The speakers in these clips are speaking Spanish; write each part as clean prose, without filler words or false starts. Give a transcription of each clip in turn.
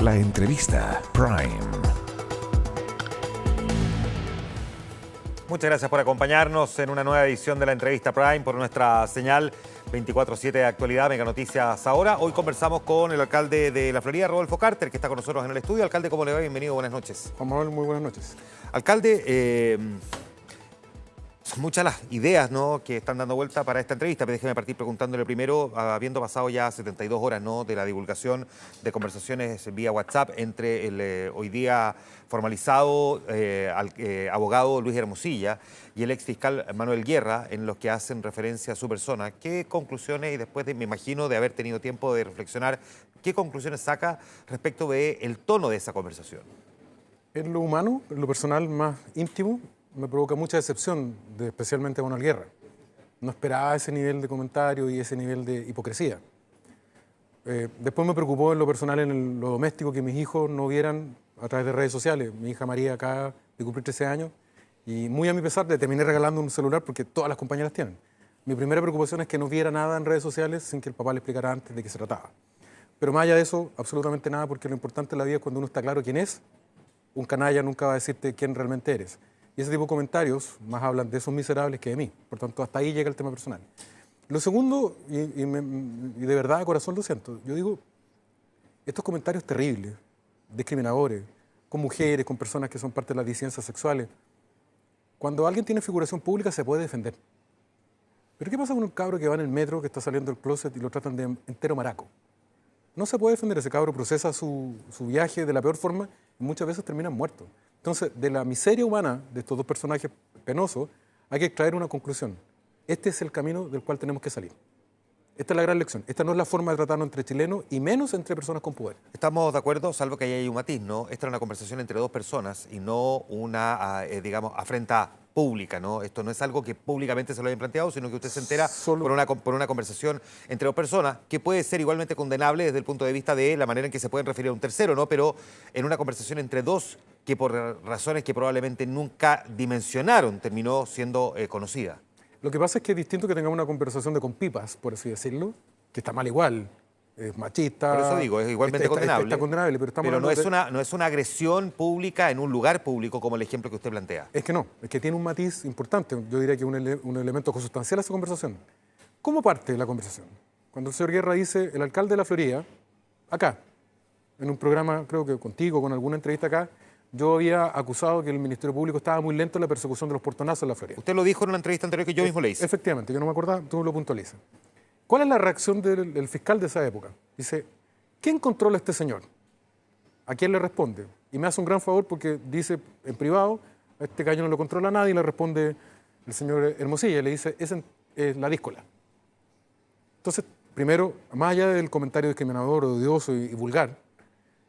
La entrevista Prime. Muchas gracias por acompañarnos en una nueva edición de la entrevista Prime por nuestra señal 24/7 de actualidad, Mega Noticias Ahora. Hoy conversamos con el alcalde de La Florida, Rodolfo Carter, que está con nosotros en el estudio. Alcalde, ¿cómo le va? Bienvenido, buenas noches. Juan Manuel, muy buenas noches. Alcalde, son muchas las ideas, ¿no?, que están dando vuelta para esta entrevista, pero déjeme partir preguntándole primero, habiendo pasado ya 72 horas, ¿no?, de la divulgación de conversaciones vía WhatsApp entre el hoy día formalizado abogado Luis Hermosilla y el exfiscal Manuel Guerra, en los que hacen referencia a su persona. ¿Qué conclusiones, y después me imagino de haber tenido tiempo de reflexionar, qué conclusiones saca respecto del tono de esa conversación? En lo humano, en lo personal más íntimo, me provoca mucha decepción, especialmente a Manuel Guerra. No esperaba ese nivel de comentario y ese nivel de hipocresía. Después me preocupó en lo personal, en lo doméstico, que mis hijos no vieran a través de redes sociales. Mi hija María acaba de cumplir 13 años y muy a mi pesar le terminé regalando un celular porque todas las compañeras tienen. Mi primera preocupación es que no viera nada en redes sociales sin que el papá le explicara antes de qué se trataba. Pero más allá de eso, absolutamente nada, porque lo importante en la vida es cuando uno está claro quién es. Un canalla nunca va a decirte quién realmente eres. Y ese tipo de comentarios más hablan de esos miserables que de mí. Por tanto, hasta ahí llega el tema personal. Lo segundo, y de verdad de corazón lo siento, yo digo, estos comentarios terribles, discriminadores, con mujeres, con personas que son parte de las disidencias sexuales, cuando alguien tiene figuración pública se puede defender. Pero ¿qué pasa con un cabro que va en el metro, que está saliendo del closet y lo tratan de entero maraco? No se puede defender, ese cabro procesa su viaje de la peor forma y muchas veces terminan muertos. Entonces, de la miseria humana de estos dos personajes penosos, hay que extraer una conclusión. Este es el camino del cual tenemos que salir. Esta es la gran lección. Esta no es la forma de tratarnos entre chilenos y menos entre personas con poder. Estamos de acuerdo, salvo que ahí hay un matiz, ¿no? Esta era una conversación entre dos personas y no una, digamos, afrenta pública, ¿no? Esto no es algo que públicamente se lo hayan planteado, sino que usted se entera por una conversación entre dos personas que puede ser igualmente condenable desde el punto de vista de la manera en que se pueden referir a un tercero, ¿no? Pero en una conversación entre dos que por razones que probablemente nunca dimensionaron terminó siendo conocida. Lo que pasa es que es distinto que tengamos una conversación de compipas, por así decirlo, que está mal igual, es machista. Por eso digo, es igualmente condenable. Está condenable, pero no es una agresión pública en un lugar público como el ejemplo que usted plantea. Es que no, es que tiene un matiz importante, yo diría que un elemento consustancial a esa conversación. ¿Cómo parte la conversación? Cuando el señor Guerra dice, el alcalde de La Florida, acá, en un programa, creo que contigo, con alguna entrevista acá, yo había acusado que el Ministerio Público estaba muy lento en la persecución de los portonazos en La Florida. Usted lo dijo en una entrevista anterior que yo mismo le hice. Efectivamente, yo no me acordaba, tú lo puntualizas. ¿Cuál es la reacción del fiscal de esa época? Dice, ¿quién controla a este señor? ¿A quién le responde? Y me hace un gran favor porque dice en privado, a este gallo no lo controla nadie, y le responde el señor Hermosilla, y le dice, es la díscola. Entonces, primero, más allá del comentario discriminador, odioso y vulgar,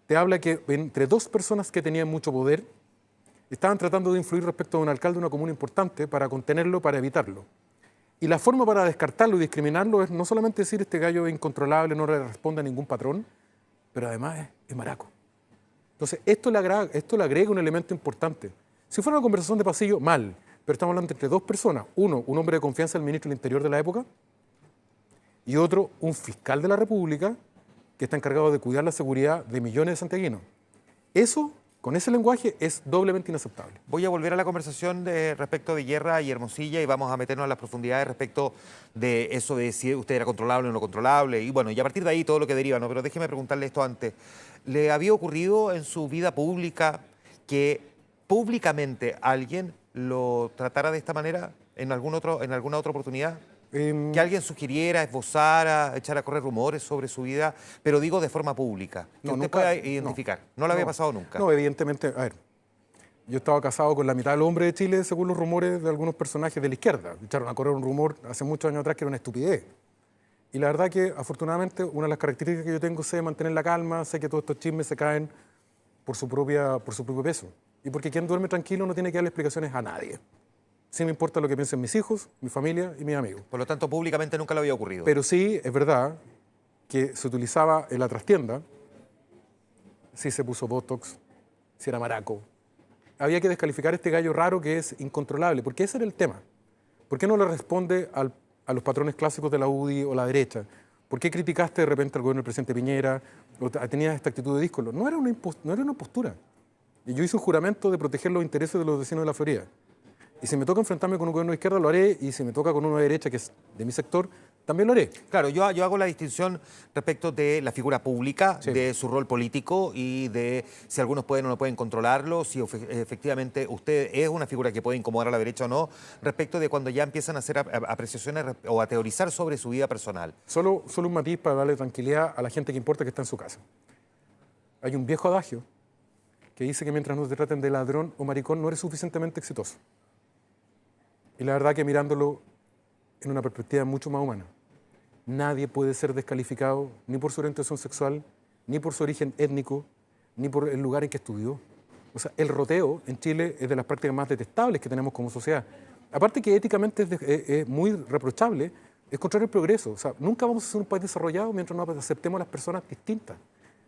te habla que entre dos personas que tenían mucho poder estaban tratando de influir respecto a un alcalde de una comuna importante para contenerlo, para evitarlo. Y la forma para descartarlo y discriminarlo es no solamente decir este gallo es incontrolable, no le responde a ningún patrón, pero además es maraco. Entonces, esto le agrega un elemento importante. Si fuera una conversación de pasillo, mal, pero estamos hablando entre dos personas. Uno, un hombre de confianza del ministro del Interior de la época, y otro, un fiscal de la República, que está encargado de cuidar la seguridad de millones de santiaguinos. Eso, con ese lenguaje, es doblemente inaceptable. Voy a volver a la conversación respecto de Guerra y Hermosilla y vamos a meternos a las profundidades respecto de eso de si usted era controlable o no controlable. Y bueno, y a partir de ahí todo lo que deriva, ¿no? Pero déjeme preguntarle esto antes. ¿Le había ocurrido en su vida pública que públicamente alguien lo tratara de esta manera en alguna otra oportunidad? Que alguien sugiriera, esbozara, echara a correr rumores sobre su vida, pero digo de forma pública, que usted pueda identificar. No le había pasado nunca. No, evidentemente, a ver, yo estaba casado con la mitad del hombre de Chile, según los rumores de algunos personajes de la izquierda. Echaron a correr un rumor hace muchos años atrás que era una estupidez. Y la verdad que, afortunadamente, una de las características que yo tengo es mantener la calma, sé que todos estos chismes se caen por su propio peso. Y porque quien duerme tranquilo no tiene que darle explicaciones a nadie. Sí me importa lo que piensen mis hijos, mi familia y mis amigos. Por lo tanto, públicamente nunca le había ocurrido. Pero sí, es verdad que se utilizaba en la trastienda, si se puso botox, si era maraco. Había que descalificar a este gallo raro que es incontrolable, porque ese era el tema. ¿Por qué no le responde a los patrones clásicos de la UDI o la derecha? ¿Por qué criticaste de repente al gobierno del presidente Piñera? ¿O tenías esta actitud de díscolo? No era una postura. Y yo hice un juramento de proteger los intereses de los vecinos de la Florida. Y si me toca enfrentarme con un gobierno de izquierda, lo haré. Y si me toca con uno de derecha, que es de mi sector, también lo haré. Claro, yo hago la distinción respecto de la figura pública, Sí. de su rol político y de si algunos pueden o no pueden controlarlo, si efectivamente usted es una figura que puede incomodar a la derecha o no, respecto de cuando ya empiezan a hacer apreciaciones o a teorizar sobre su vida personal. Solo un matiz para darle tranquilidad a la gente que importa que está en su casa. Hay un viejo adagio que dice que mientras no te traten de ladrón o maricón no eres suficientemente exitoso. Y la verdad que mirándolo en una perspectiva mucho más humana, nadie puede ser descalificado ni por su orientación sexual, ni por su origen étnico, ni por el lugar en que estudió. O sea, el roteo en Chile es de las prácticas más detestables que tenemos como sociedad. Aparte que éticamente es muy reprochable, es contrario al progreso. O sea, nunca vamos a ser un país desarrollado mientras no aceptemos a las personas distintas.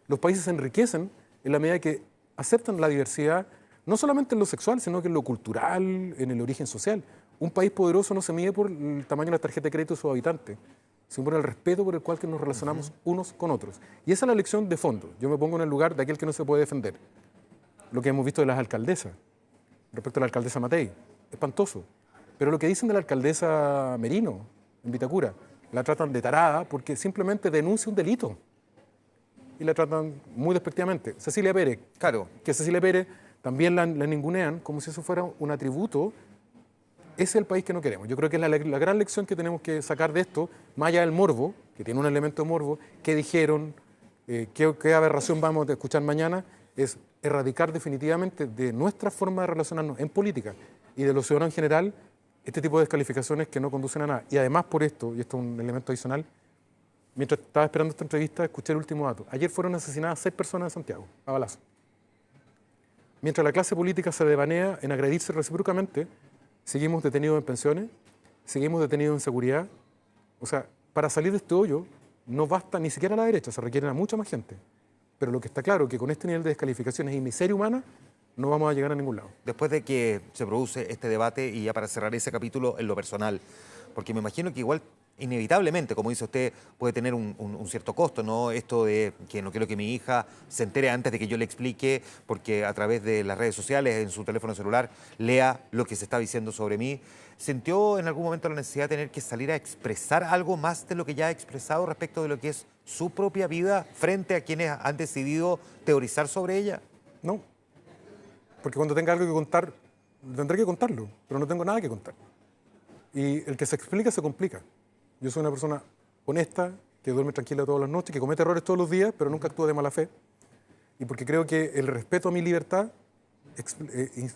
Los países se enriquecen en la medida que aceptan la diversidad, no solamente en lo sexual, sino que en lo cultural, en el origen social. Un país poderoso no se mide por el tamaño de la tarjeta de crédito de sus habitantes, sino por el respeto por el cual que nos relacionamos unos con otros. Y esa es la lección de fondo. Yo me pongo en el lugar de aquel que no se puede defender. Lo que hemos visto de las alcaldesas, respecto a la alcaldesa Matei, espantoso. Pero lo que dicen de la alcaldesa Merino, en Vitacura, la tratan de tarada porque simplemente denuncia un delito. Y la tratan muy despectivamente. Cecilia Pérez, Claro. que Cecilia Pérez también la ningunean como si eso fuera un atributo. Ese es el país que no queremos. Yo creo que es la gran lección que tenemos que sacar de esto, más allá del morbo, que tiene un elemento de morbo, qué dijeron, qué aberración vamos a escuchar mañana, es erradicar definitivamente de nuestra forma de relacionarnos en política y de los ciudadanos en general este tipo de descalificaciones que no conducen a nada. Y además por esto, y esto es un elemento adicional, mientras estaba esperando esta entrevista, escuché el último dato. Ayer fueron asesinadas 6 personas en Santiago, a balazo. Mientras la clase política se devanea en agredirse recíprocamente, seguimos detenidos en pensiones, seguimos detenidos en seguridad. O sea, para salir de este hoyo no basta ni siquiera la derecha, se requiere a mucha más gente. Pero lo que está claro es que con este nivel de descalificaciones y miseria humana no vamos a llegar a ningún lado. Después de que se produce este debate y ya para cerrar ese capítulo en lo personal, porque me imagino que igual inevitablemente, como dice usted, puede tener un cierto costo, ¿no? Esto de que no quiero que mi hija se entere antes de que yo le explique, porque a través de las redes sociales, en su teléfono celular, lea lo que se está diciendo sobre mí. ¿Sintió en algún momento la necesidad de tener que salir a expresar algo más de lo que ya ha expresado respecto de lo que es su propia vida frente a quienes han decidido teorizar sobre ella? No, porque cuando tenga algo que contar, tendré que contarlo, pero no tengo nada que contar. Y el que se explica se complica. Yo soy una persona honesta, que duerme tranquila todas las noches, que comete errores todos los días, pero nunca actúa de mala fe. Y porque creo que el respeto a mi libertad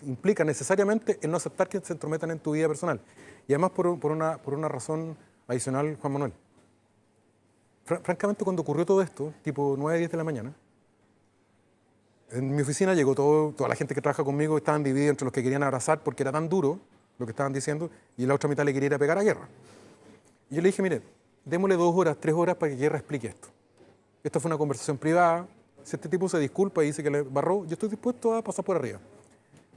implica necesariamente el no aceptar que se entrometan en tu vida personal. Y además por una razón adicional, Juan Manuel. Francamente, cuando ocurrió todo esto, tipo 9, 10 de la mañana, en mi oficina llegó toda la gente que trabaja conmigo, estaban divididos entre los que querían abrazar porque era tan duro lo que estaban diciendo, y la otra mitad le quería ir a pegar a Guerra. Y yo le dije, mire, démosle 2 horas, 3 horas para que Guerra explique esto. Esta fue una conversación privada. Si este tipo se disculpa y dice que le barró, yo estoy dispuesto a pasar por arriba.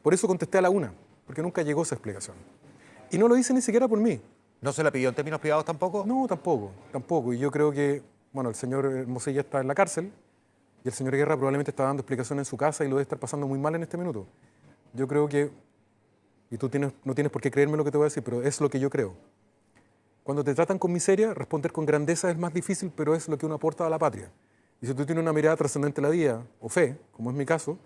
Por eso contesté a la 1, porque nunca llegó esa explicación. Y no lo hice ni siquiera por mí. ¿No se la pidió en términos privados tampoco? No, tampoco. Y yo creo que, bueno, el señor Hermosilla está en la cárcel y el señor Guerra probablemente está dando explicaciones en su casa y lo debe estar pasando muy mal en este minuto. Yo creo que, y tú no tienes por qué creerme lo que te voy a decir, pero es lo que yo creo. Cuando te tratan con miseria, responder con grandeza es más difícil, pero es lo que uno aporta a la patria. Y si tú tienes una mirada trascendente a la vida, o fe, como es mi caso,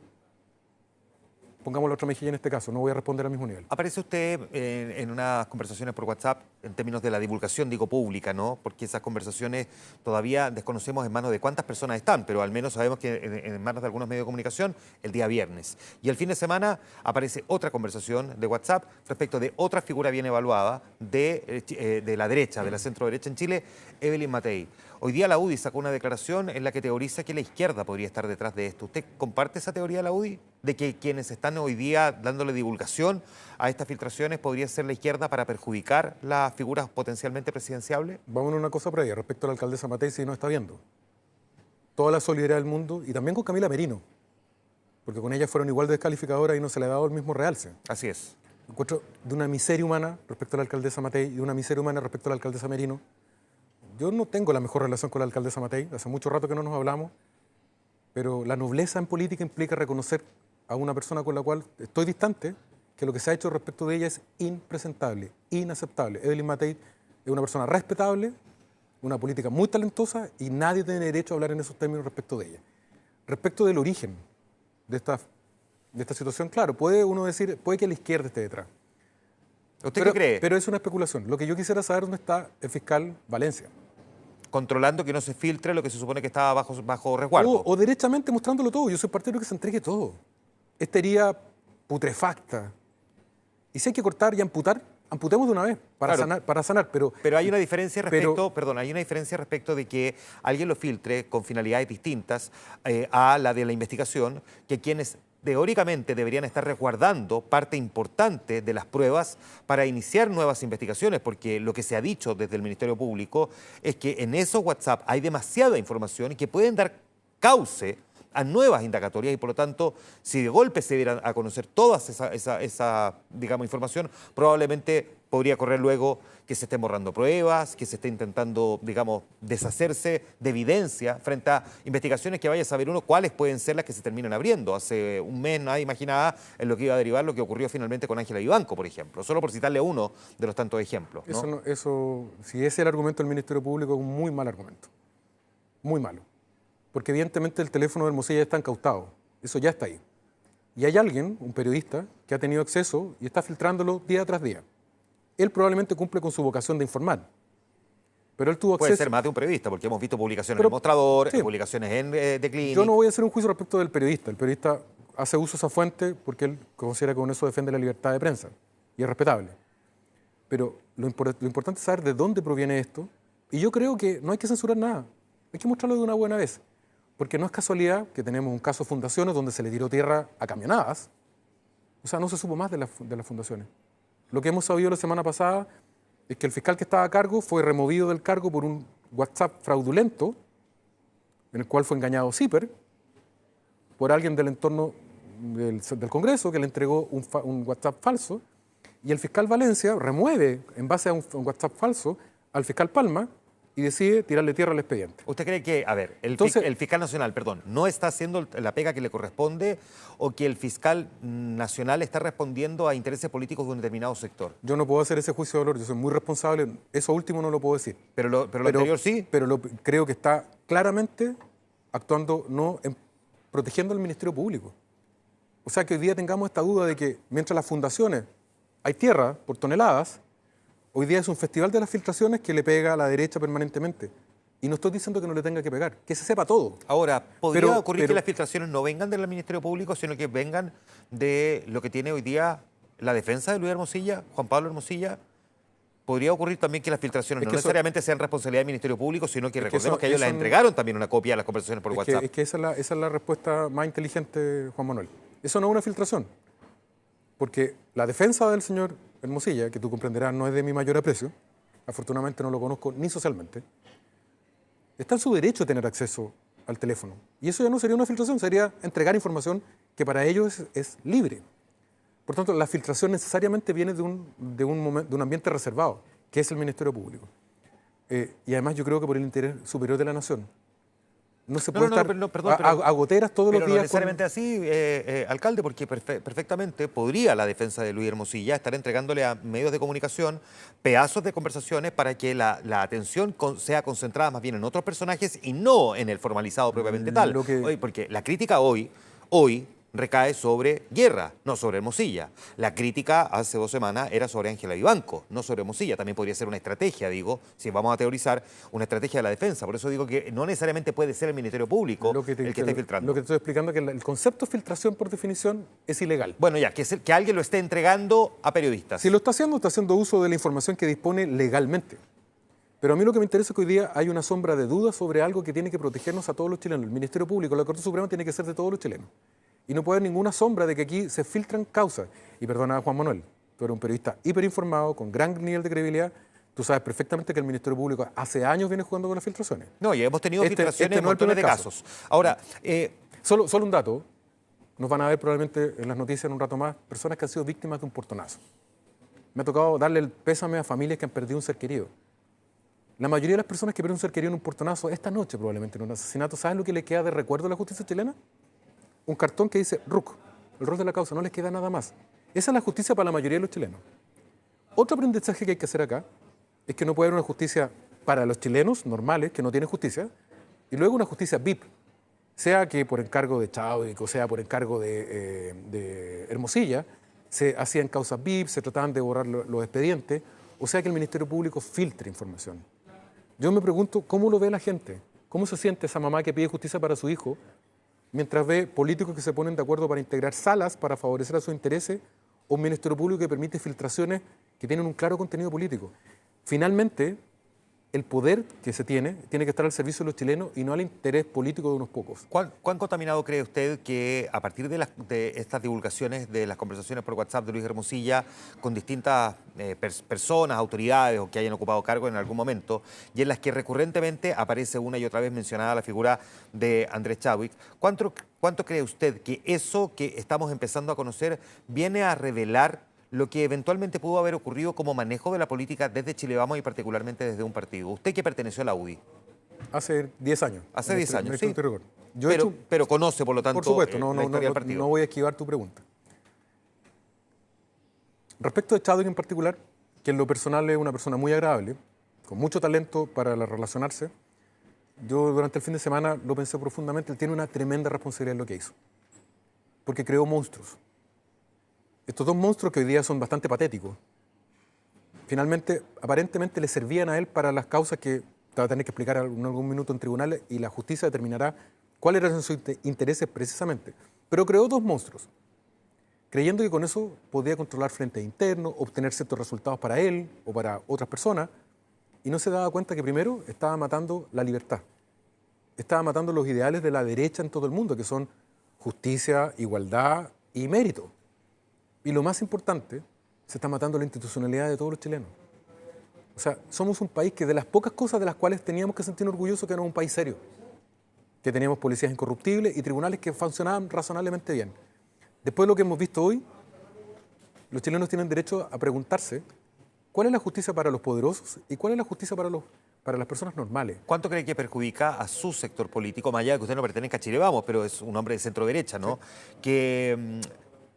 pongamos la otra mejilla en este caso, no voy a responder al mismo nivel. Aparece usted en unas conversaciones por WhatsApp en términos de la divulgación, digo pública, ¿no? Porque esas conversaciones todavía desconocemos en manos de cuántas personas están, pero al menos sabemos que en manos de algunos medios de comunicación el día viernes. Y el fin de semana aparece otra conversación de WhatsApp respecto de otra figura bien evaluada de la derecha, de la centro derecha en Chile, Evelyn Matei. Hoy día la UDI sacó una declaración en la que teoriza que la izquierda podría estar detrás de esto. ¿Usted comparte esa teoría de la UDI? De que quienes están hoy día dándole divulgación a estas filtraciones podría ser la izquierda para perjudicar las figuras potencialmente presidenciables. Vamos a una cosa previa respecto a la alcaldesa Matei, si no está viendo. Toda la solidaridad del mundo y también con Camila Merino, porque con ella fueron igual de descalificadoras y no se le ha dado el mismo realce. Así es. Encuentro de una miseria humana respecto a la alcaldesa Matei y de una miseria humana respecto a la alcaldesa Merino, yo no tengo la mejor relación con la alcaldesa Matei, hace mucho rato que no nos hablamos, pero la nobleza en política implica reconocer a una persona con la cual estoy distante, que lo que se ha hecho respecto de ella es impresentable, inaceptable. Evelyn Matei es una persona respetable, una política muy talentosa y nadie tiene derecho a hablar en esos términos respecto de ella. Respecto del origen de esta situación, claro, puede uno decir, puede que la izquierda esté detrás. ¿Usted qué cree? Pero es una especulación. Lo que yo quisiera saber es dónde está el fiscal Valencia. Controlando que no se filtre lo que se supone que estaba bajo resguardo. O derechamente mostrándolo todo. Yo soy partidario que se entregue todo. Esta herida putrefacta. Y si hay que cortar y amputar, amputemos de una vez para sanar. Pero hay una diferencia respecto, hay una diferencia respecto de que alguien lo filtre con finalidades distintas a la de la investigación, que quienes teóricamente deberían estar resguardando parte importante de las pruebas para iniciar nuevas investigaciones, porque lo que se ha dicho desde el Ministerio Público es que en esos WhatsApp hay demasiada información y que pueden dar cauce a nuevas indagatorias y por lo tanto, si de golpe se dieran a conocer toda esa digamos, información, probablemente podría correr luego que se estén borrando pruebas, que se esté intentando, digamos, deshacerse de evidencia frente a investigaciones que vaya a saber uno cuáles pueden ser las que se terminan abriendo. Hace un mes nadie imaginaba en lo que iba a derivar lo que ocurrió finalmente con Ángela Vivanco, por ejemplo, solo por citarle uno de los tantos ejemplos, ¿no? Si ese es el argumento del Ministerio Público, es un muy mal argumento. Muy malo. Porque evidentemente el teléfono de Hermosilla ya está incautado. Eso ya está ahí. Y hay alguien, un periodista, que ha tenido acceso y está filtrándolo día tras día. Él probablemente cumple con su vocación de informar. Pero él tuvo acceso... Puede ser más de un periodista, porque hemos visto publicaciones en El Mostrador, sí, publicaciones en The Clinic. Yo no voy a hacer un juicio respecto del periodista. El periodista hace uso de esa fuente porque él considera que con eso defiende la libertad de prensa. Y es respetable. Pero lo importante es saber de dónde proviene esto. Y yo creo que no hay que censurar nada. Hay que mostrarlo de una buena vez. Porque no es casualidad que tenemos un caso de fundaciones donde se le tiró tierra a camionadas. O sea, no se supo más de las fundaciones. Lo que hemos sabido la semana pasada es que el fiscal que estaba a cargo fue removido del cargo por un WhatsApp fraudulento, en el cual fue engañado Zipper, por alguien del entorno del Congreso que le entregó un WhatsApp falso, y el fiscal Valencia remueve, en base a un WhatsApp falso, al fiscal Palma, y decide tirarle tierra al expediente. ¿Usted cree que, a ver, el fiscal nacional, perdón, no está haciendo la pega que le corresponde o que el fiscal nacional está respondiendo a intereses políticos de un determinado sector? Yo no puedo hacer ese juicio de valor, yo soy muy responsable, eso último no lo puedo decir. Pero lo anterior sí. Pero creo que está claramente actuando, protegiendo al Ministerio Público. O sea, que hoy día tengamos esta duda de que mientras las fundaciones hay tierra por toneladas, hoy día es un festival de las filtraciones que le pega a la derecha permanentemente. Y no estoy diciendo que no le tenga que pegar, que se sepa todo. Ahora, ¿podría ocurrir que las filtraciones no vengan del Ministerio Público, sino que vengan de lo que tiene hoy día la defensa de Luis Hermosilla, Juan Pablo Hermosilla? ¿Podría ocurrir también que las filtraciones no necesariamente sean responsabilidad del Ministerio Público, sino que recordemos que ellos les entregaron también una copia de las conversaciones por WhatsApp? Es que esa es la respuesta más inteligente, Juan Manuel. Eso no es una filtración. Porque la defensa del señor Hermosilla, que tú comprenderás no es de mi mayor aprecio, afortunadamente no lo conozco ni socialmente, está en su derecho de tener acceso al teléfono. Y eso ya no sería una filtración, sería entregar información que para ellos es libre. Por tanto, la filtración necesariamente viene de un ambiente reservado, que es el Ministerio Público. Y además yo creo que por el interés superior de la nación. No se puede estar a goteras todos los días. Pero no necesariamente así, alcalde, porque perfectamente podría la defensa de Luis Hermosilla estar entregándole a medios de comunicación pedazos de conversaciones para que la atención sea concentrada más bien en otros personajes y no en el formalizado propiamente tal. Porque la crítica hoy recae sobre Guerra, no sobre Hermosilla. La crítica hace 2 semanas era sobre Ángela Vivanco, no sobre Hermosilla. También podría ser una estrategia, digo, si vamos a teorizar, una estrategia de la defensa. Por eso digo que no necesariamente puede ser el Ministerio Público el que esté filtrando. Lo que te estoy explicando es que el concepto de filtración, por definición, es ilegal. Bueno, ya, que alguien lo esté entregando a periodistas. Si lo está haciendo uso de la información que dispone legalmente. Pero a mí lo que me interesa es que hoy día hay una sombra de dudas sobre algo que tiene que protegernos a todos los chilenos. El Ministerio Público, la Corte Suprema, tiene que ser de todos los chilenos. Y no puede haber ninguna sombra de que aquí se filtran causas. Y perdona, Juan Manuel, tú eres un periodista hiperinformado, con gran nivel de credibilidad. Tú sabes perfectamente que el Ministerio Público hace años viene jugando con las filtraciones. No, y hemos tenido filtraciones en montones de casos. Ahora, solo un dato. Nos van a ver probablemente en las noticias en un rato más personas que han sido víctimas de un portonazo. Me ha tocado darle el pésame a familias que han perdido un ser querido. La mayoría de las personas que pierden un ser querido en un portonazo, esta noche probablemente en un asesinato, ¿saben lo que le queda de recuerdo a la justicia chilena? Un cartón que dice RUC, el rol de la causa, no les queda nada más. Esa es la justicia para la mayoría de los chilenos. Otro aprendizaje que hay que hacer acá es que no puede haber una justicia para los chilenos normales, que no tienen justicia, y luego una justicia VIP, sea que por encargo de Chadwick o sea por encargo de Hermosilla, se hacían causas VIP, se trataban de borrar los expedientes, o sea que el Ministerio Público filtre información. Yo me pregunto, ¿cómo lo ve la gente? ¿Cómo se siente esa mamá que pide justicia para su hijo mientras ve políticos que se ponen de acuerdo para integrar salas para favorecer a sus intereses o un Ministerio Público que permite filtraciones que tienen un claro contenido político? Finalmente, el poder que se tiene que estar al servicio de los chilenos y no al interés político de unos pocos. ¿Cuán contaminado cree usted que a partir de estas divulgaciones de las conversaciones por WhatsApp de Luis Hermosilla con distintas personas, autoridades o que hayan ocupado cargo en algún momento y en las que recurrentemente aparece una y otra vez mencionada la figura de Andrés Chadwick, ¿cuánto cree usted que eso que estamos empezando a conocer viene a revelar lo que eventualmente pudo haber ocurrido como manejo de la política desde Chile Vamos y particularmente desde un partido? Usted que perteneció a la UDI. Hace 10 años. Hace 10 años, sí. Yo pero conoce, por lo tanto, por supuesto, la historia del partido. No voy a esquivar tu pregunta. Respecto de Chadwick en particular, que en lo personal es una persona muy agradable, con mucho talento para relacionarse, yo durante el fin de semana lo pensé profundamente, él tiene una tremenda responsabilidad en lo que hizo, porque creó monstruos. Estos dos monstruos que hoy día son bastante patéticos, finalmente, aparentemente le servían a él para las causas que va a tener que explicar en algún minuto en tribunales y la justicia determinará cuáles eran sus intereses precisamente. Pero creó dos monstruos, creyendo que con eso podía controlar frentes internos, obtener ciertos resultados para él o para otras personas, y no se daba cuenta que primero estaba matando la libertad, estaba matando los ideales de la derecha en todo el mundo, que son justicia, igualdad y mérito. Y lo más importante, se está matando la institucionalidad de todos los chilenos. O sea, somos un país que de las pocas cosas de las cuales teníamos que sentirnos orgullosos que éramos un país serio, que teníamos policías incorruptibles y tribunales que funcionaban razonablemente bien. Después de lo que hemos visto hoy, los chilenos tienen derecho a preguntarse cuál es la justicia para los poderosos y cuál es la justicia para las personas normales. ¿Cuánto cree que perjudica a su sector político, más allá de que usted no pertenezca a Chile Vamos, pero es un hombre de centro derecha, ¿no? Sí. Que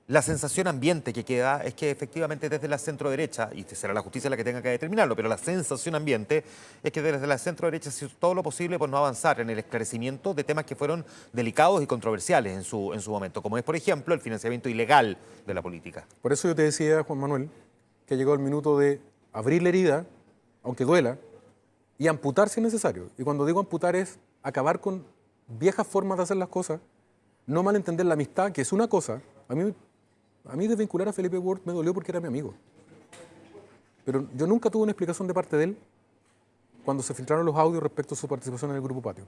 la sensación ambiente que queda es que efectivamente desde la centro derecha, y será la justicia la que tenga que determinarlo, pero la sensación ambiente es que desde la centro derecha se hizo todo lo posible por no avanzar en el esclarecimiento de temas que fueron delicados y controversiales en su momento, como es, por ejemplo, el financiamiento ilegal de la política. Por eso yo te decía, Juan Manuel, que llegó el minuto de abrir la herida, aunque duela, y amputar si es necesario. Y cuando digo amputar es acabar con viejas formas de hacer las cosas, no malentender la amistad, que es una cosa. A mí desvincular a Felipe Ward me dolió porque era mi amigo. Pero yo nunca tuve una explicación de parte de él cuando se filtraron los audios respecto a su participación en el Grupo Patio.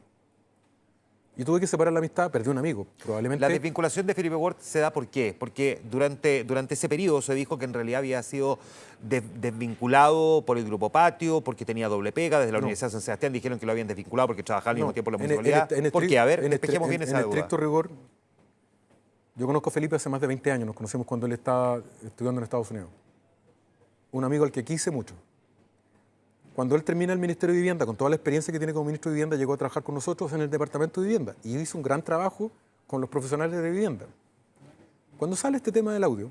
Y tuve que separar la amistad, perdí un amigo, probablemente. La desvinculación de Felipe Ward se da ¿por qué? Porque durante ese periodo se dijo que en realidad había sido desvinculado por el Grupo Patio, porque tenía doble pega, desde la Universidad de San Sebastián dijeron que lo habían desvinculado porque trabajaba al mismo tiempo en la municipalidad. ¿Por qué? A ver, despejemos bien esa duda. En estricto rigor, yo conozco a Felipe hace más de 20 años, nos conocimos cuando él estaba estudiando en Estados Unidos. Un amigo al que quise mucho. Cuando él termina el Ministerio de Vivienda, con toda la experiencia que tiene como ministro de Vivienda, llegó a trabajar con nosotros en el Departamento de Vivienda y hizo un gran trabajo con los profesionales de vivienda. Cuando sale este tema del audio,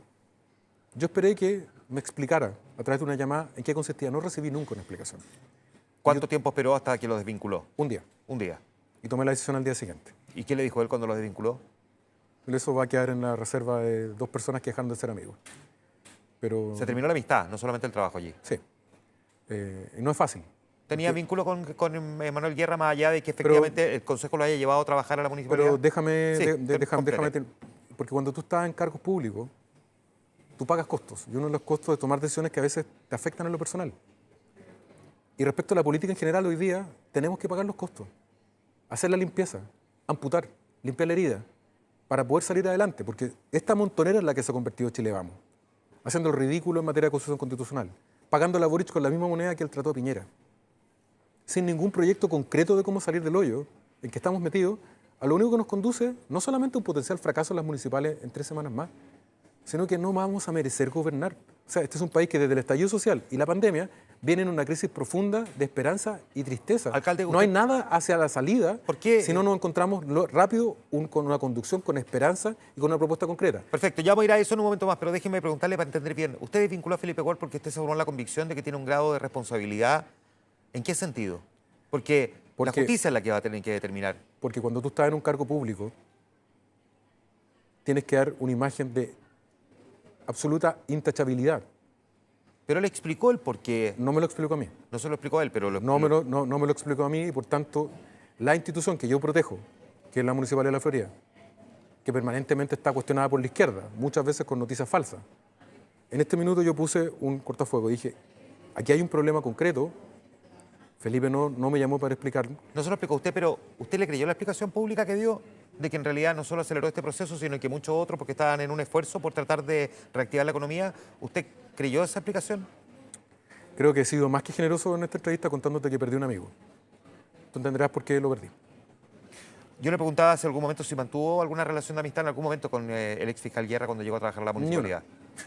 yo esperé que me explicara a través de una llamada en qué consistía. No recibí nunca una explicación. ¿Cuánto tiempo esperó hasta que lo desvinculó? Un día. Un día. Y tomé la decisión al día siguiente. ¿Y qué le dijo él cuando lo desvinculó? Eso va a quedar en la reserva de dos personas que dejaron de ser amigos. Pero se terminó la amistad, no solamente el trabajo allí. Sí. No es fácil. ¿Tenía vínculo con Emanuel Guerra más allá de que efectivamente el Consejo lo haya llevado a trabajar a la municipalidad? Pero déjame, porque cuando tú estás en cargos públicos, tú pagas costos. Y uno de los costos de tomar decisiones que a veces te afectan en lo personal. Y respecto a la política en general, hoy día tenemos que pagar los costos. Hacer la limpieza, amputar, limpiar la herida, para poder salir adelante. Porque esta montonera es la que se ha convertido Chile Vamos, haciendo el ridículo en materia de constitución constitucional, pagando a Boric con la misma moneda que él trató a Piñera, sin ningún proyecto concreto de cómo salir del hoyo en que estamos metidos, a lo único que nos conduce no solamente a un potencial fracaso en las municipales en 3 semanas más, sino que no vamos a merecer gobernar. O sea, este es un país que desde el estallido social y la pandemia viene en una crisis profunda de esperanza y tristeza. Alcalde, no hay nada hacia la salida ¿por qué? si no nos encontramos rápido con una conducción, con esperanza y con una propuesta concreta. Perfecto, ya vamos a ir a eso en un momento más, pero déjeme preguntarle para entender bien. ¿Usted vinculó a Felipe Ward porque usted se formó la convicción de que tiene un grado de responsabilidad? ¿En qué sentido? Porque la justicia es la que va a tener que determinar. Porque cuando tú estás en un cargo público, tienes que dar una imagen de absoluta intachabilidad. Pero le explicó el por qué. No me lo explicó a mí. No se lo explicó a él, pero No me lo explicó a mí y por tanto la institución que yo protejo, que es la Municipalidad de La Florida, que permanentemente está cuestionada por la izquierda, muchas veces con noticias falsas. En este minuto yo puse un cortafuego y dije, aquí hay un problema concreto. Felipe no me llamó para explicarlo. No se lo explicó usted, pero ¿usted le creyó la explicación pública que dio? De que en realidad no solo aceleró este proceso, sino que muchos otros, porque estaban en un esfuerzo por tratar de reactivar la economía. ¿Usted creyó esa explicación? Creo que he sido más que generoso en esta entrevista contándote que perdí un amigo. Tú entenderás por qué lo perdí. Yo le preguntaba hace algún momento si mantuvo alguna relación de amistad en algún momento con el ex fiscal Guerra cuando llegó a trabajar en la municipalidad.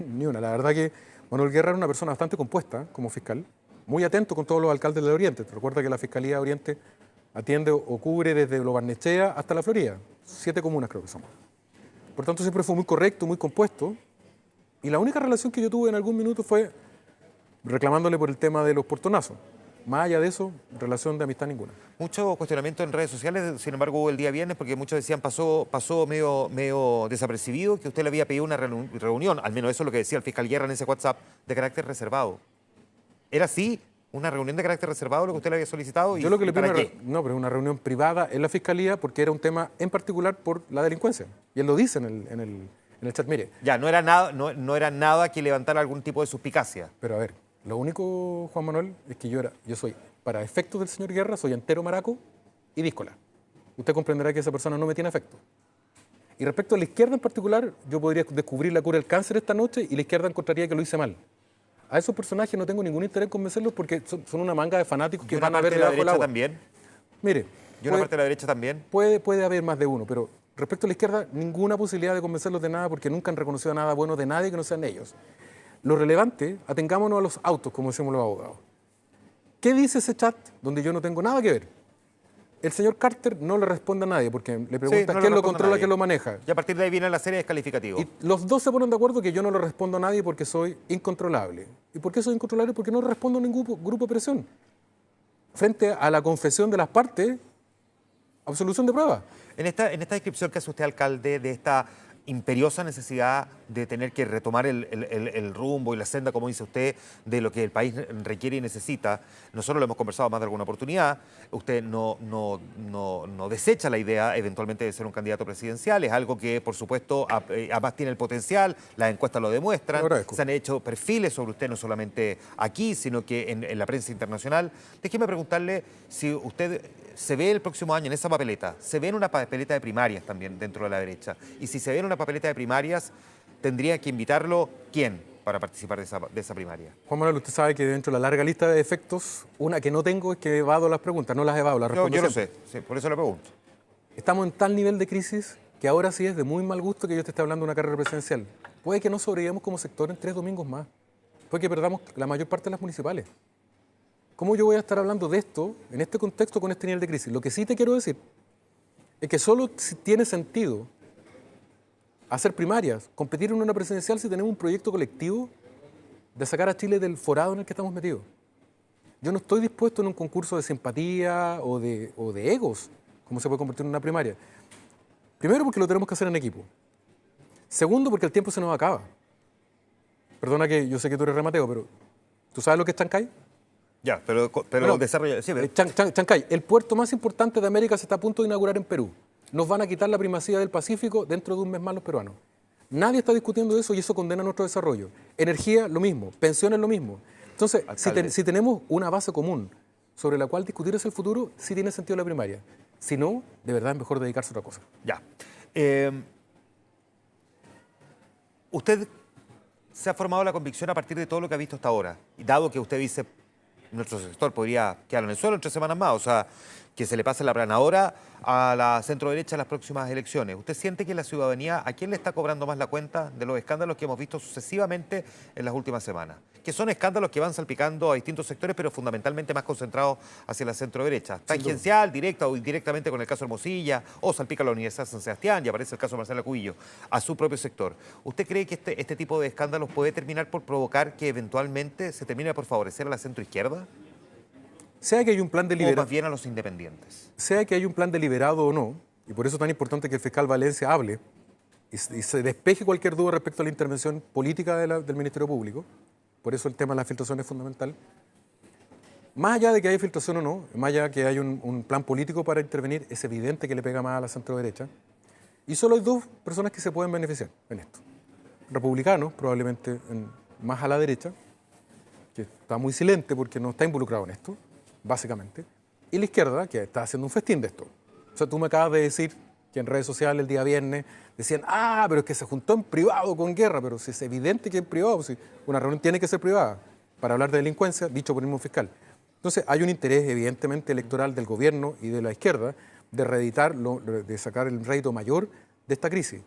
Ni una. La verdad que Manuel Guerra era una persona bastante compuesta como fiscal, muy atento con todos los alcaldes del Oriente. Te recuerda que la Fiscalía de Oriente atiende o cubre desde Lo Barnechea hasta La Florida. 7 comunas creo que somos. Por tanto, siempre fue muy correcto, muy compuesto. Y la única relación que yo tuve en algún minuto fue reclamándole por el tema de los portonazos. Más allá de eso, relación de amistad ninguna. Mucho cuestionamiento en redes sociales, sin embargo, hubo el día viernes, porque muchos decían pasó medio desapercibido, que usted le había pedido una reunión, al menos eso es lo que decía el fiscal Guerra en ese WhatsApp, de carácter reservado. ¿Era así? ¿Una reunión de carácter reservado lo que usted le había solicitado? Yo lo que le ¿para pido qué? no, pero es una reunión privada en la Fiscalía porque era un tema en particular por la delincuencia. Y él lo dice en el chat, mire. Ya, no era nada que levantara algún tipo de suspicacia. Pero a ver, lo único, Juan Manuel, es que yo soy, para efectos del señor Guerra, soy entero maraco y díscola. Usted comprenderá que esa persona no me tiene afecto. Y respecto a la izquierda en particular, yo podría descubrir la cura del cáncer esta noche y la izquierda encontraría que lo hice mal. A esos personajes no tengo ningún interés en convencerlos porque son una manga de fanáticos que van a ver debajo del agua. También? Mire, ¿Y una parte de la derecha también? puede haber más de uno, pero respecto a la izquierda, ninguna posibilidad de convencerlos de nada porque nunca han reconocido nada bueno de nadie que no sean ellos. Lo relevante, atengámonos a los autos, como decimos los abogados. ¿Qué dice ese chat donde yo no tengo nada que ver? El señor Carter no le responde a nadie porque le pregunta quién lo controla, quién lo maneja. Y a partir de ahí viene la serie de descalificativos. Y los dos se ponen de acuerdo que yo no le respondo a nadie porque soy incontrolable. ¿Y por qué soy incontrolable? Porque no respondo a ningún grupo de presión. Frente a la confesión de las partes, absolución de prueba. En esta descripción que hace usted, alcalde, de esta imperiosa necesidad de tener que retomar el rumbo y la senda, como dice usted, de lo que el país requiere y necesita. Nosotros lo hemos conversado más de alguna oportunidad. Usted no desecha la idea eventualmente de ser un candidato presidencial. Es algo que, por supuesto, además tiene el potencial. Las encuestas lo demuestran. Se han hecho perfiles sobre usted, no solamente aquí, sino que en la prensa internacional. Déjeme preguntarle si usted se ve el próximo año en esa papeleta. Se ve en una papeleta de primarias también dentro de la derecha. Y si se ve en una papeleta de primarias, tendría que invitarlo, ¿quién?, para participar de esa primaria. Juan Manuel, usted sabe que dentro de la larga lista de defectos, una que no tengo es que evado las preguntas, no las evado, las respondo Yo lo siempre. sé, sí, por eso le pregunto. Estamos en tal nivel de crisis que ahora sí es de muy mal gusto que yo te esté hablando de una carrera presidencial. Puede que no sobrevivamos como sector en 3 domingos más. Puede que perdamos la mayor parte de las municipales. ¿Cómo yo voy a estar hablando de esto en este contexto con este nivel de crisis? Lo que sí te quiero decir es que solo tiene sentido hacer primarias, competir en una presidencial si tenemos un proyecto colectivo de sacar a Chile del forado en el que estamos metidos. Yo no estoy dispuesto en un concurso de simpatía o de egos, como se puede convertir en una primaria. Primero, porque lo tenemos que hacer en equipo. Segundo, porque el tiempo se nos acaba. Perdona que yo sé que tú eres remateo, pero ¿tú sabes lo que es Chancay? Ya, pero Bueno, desarrolla. Sí, pero... Chancay, el puerto más importante de América se está a punto de inaugurar en Perú. Nos van a quitar la primacía del Pacífico dentro de un mes más los peruanos. Nadie está discutiendo eso y eso condena nuestro desarrollo. Energía, lo mismo. Pensiones, lo mismo. Entonces, si tenemos una base común sobre la cual discutir hacia el futuro, sí tiene sentido la primaria. Si no, de verdad es mejor dedicarse a otra cosa. Ya. Usted se ha formado la convicción a partir de todo lo que ha visto hasta ahora. Y dado que usted dice, nuestro sector podría quedar en el suelo en 3 semanas más. O sea, que se le pase la planadora a la centro-derecha en las próximas elecciones. ¿Usted siente que la ciudadanía, a quién le está cobrando más la cuenta de los escándalos que hemos visto sucesivamente en las últimas semanas? Que son escándalos que van salpicando a distintos sectores, pero fundamentalmente más concentrados hacia la centro-derecha. Tangencial, directa o indirectamente con el caso Hermosilla, o salpica a la Universidad de San Sebastián, y aparece el caso de Marcela Cubillo, a su propio sector. ¿Usted cree que este tipo de escándalos puede terminar por provocar que eventualmente se termine por favorecer a la centro-izquierda? Sea que hay un plan ¿O deliberado, más bien a los independientes? sea que hay un plan deliberado o no, y por eso es tan importante que el fiscal Valencia hable y se despeje cualquier duda respecto a la intervención política del Ministerio Público, por eso el tema de la filtración es fundamental. Más allá de que haya filtración o no, más allá de que haya un plan político para intervenir, es evidente que le pega más a la centro-derecha. Y solo hay dos personas que se pueden beneficiar en esto. Republicanos, probablemente más a la derecha, que está muy silente porque no está involucrado en esto, básicamente, y la izquierda, que está haciendo un festín de esto. O sea, tú me acabas de decir que en redes sociales el día viernes decían, pero es que se juntó en privado con Guerra, pero si es evidente que en privado, si una reunión tiene que ser privada para hablar de delincuencia, dicho por el mismo fiscal. Entonces, hay un interés evidentemente electoral del gobierno y de la izquierda de reeditar, de sacar el rédito mayor de esta crisis.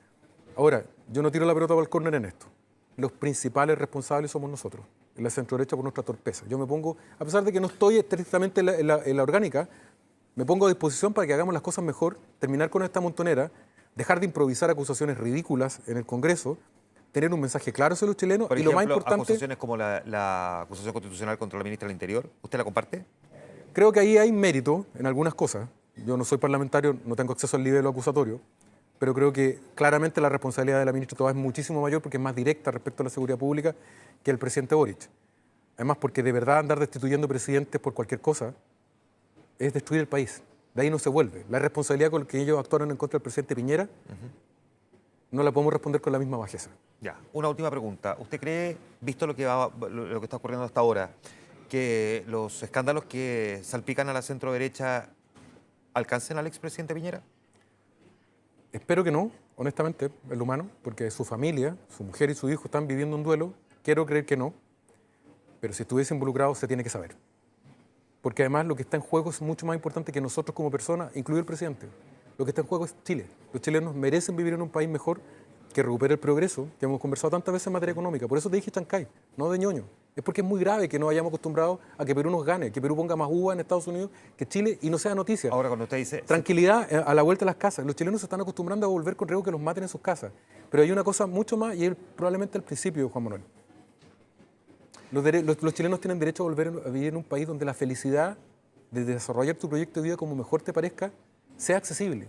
Ahora, yo no tiro la pelota para el córner en esto. Los principales responsables somos nosotros, en la centro-derecha, por nuestra torpeza. Yo me pongo, a pesar de que no estoy estrictamente en la orgánica, me pongo a disposición para que hagamos las cosas mejor, terminar con esta montonera, dejar de improvisar acusaciones ridículas en el Congreso, tener un mensaje claro sobre los chilenos. Por y ejemplo, lo más importante, acusaciones como la acusación constitucional contra la ministra del Interior, ¿usted la comparte? creo que ahí hay mérito en algunas cosas. Yo no soy parlamentario, no tengo acceso al nivel acusatorio, pero creo que claramente la responsabilidad de la ministra Toá es muchísimo mayor porque es más directa respecto a la seguridad pública que el presidente Boric. Además, porque de verdad andar destituyendo presidentes por cualquier cosa es destruir el país. De ahí no se vuelve. La responsabilidad con la que ellos actuaron en contra del presidente Piñera no la podemos responder con la misma bajeza. Ya, una última pregunta. ¿Usted cree, visto lo que está ocurriendo hasta ahora, que los escándalos que salpican a la centro-derecha alcancen al expresidente Piñera? Espero que no, honestamente, el humano, porque su familia, su mujer y su hijo están viviendo un duelo. Quiero creer que no, pero si estuviese involucrado se tiene que saber. Porque además lo que está en juego es mucho más importante que nosotros como personas, incluido el presidente. Lo que está en juego es Chile. Los chilenos merecen vivir en un país mejor que recupere el progreso, que hemos conversado tantas veces en materia económica. Por eso te dije Chancay, no de ñoño. Es porque es muy grave que nos hayamos acostumbrado a que Perú nos gane, que Perú ponga más uva en Estados Unidos que Chile y no sea noticia. Ahora, cuando usted dice... Tranquilidad a la vuelta de las casas. Los chilenos se están acostumbrando a volver con riesgo que los maten en sus casas. Pero hay una cosa mucho más, y es probablemente al principio, Juan Manuel. Los chilenos tienen derecho a volver a vivir en un país donde la felicidad de desarrollar tu proyecto de vida como mejor te parezca sea accesible.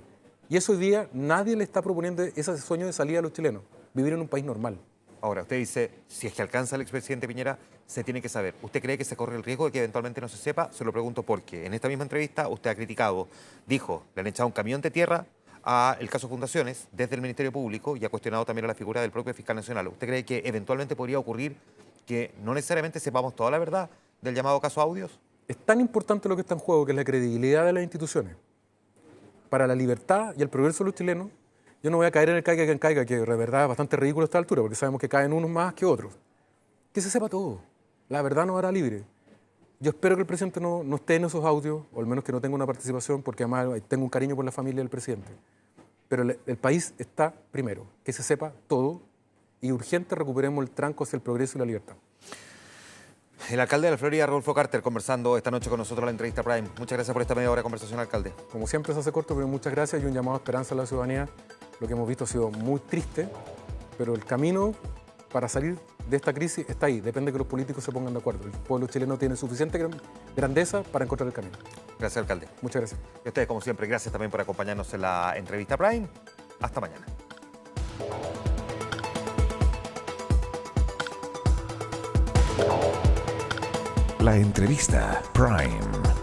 Y eso hoy día nadie le está proponiendo ese sueño de salida a los chilenos, vivir en un país normal. Ahora, usted dice, si es que alcanza el expresidente Piñera, se tiene que saber. ¿Usted cree que se corre el riesgo de que eventualmente no se sepa? Se lo pregunto porque en esta misma entrevista usted ha criticado, dijo, le han echado un camión de tierra al caso Fundaciones desde el Ministerio Público y ha cuestionado también a la figura del propio fiscal nacional. ¿Usted cree que eventualmente podría ocurrir que no necesariamente sepamos toda la verdad del llamado caso Audios? Es tan importante lo que está en juego, que es la credibilidad de las instituciones, para la libertad y el progreso de los chilenos. Yo no voy a caer en el caiga quien caiga, que de verdad es bastante ridículo a esta altura, porque sabemos que caen unos más que otros. Que se sepa todo. La verdad nos hará libre. Yo espero que el presidente no esté en esos audios, o al menos que no tenga una participación, porque además tengo un cariño por la familia del presidente. Pero el país está primero, que se sepa todo y urgente recuperemos el tranco hacia el progreso y la libertad. El alcalde de la Florida, Rodolfo Carter, conversando esta noche con nosotros en la entrevista Prime. Muchas gracias por esta media hora de conversación, alcalde. Como siempre se hace corto, pero muchas gracias y un llamado a esperanza a la ciudadanía. Lo que hemos visto ha sido muy triste, pero el camino para salir de esta crisis está ahí. Depende de que los políticos se pongan de acuerdo. El pueblo chileno tiene suficiente grandeza para encontrar el camino. Gracias, alcalde. Muchas gracias. Y a ustedes, como siempre, gracias también por acompañarnos en la entrevista Prime. Hasta mañana. La entrevista Prime.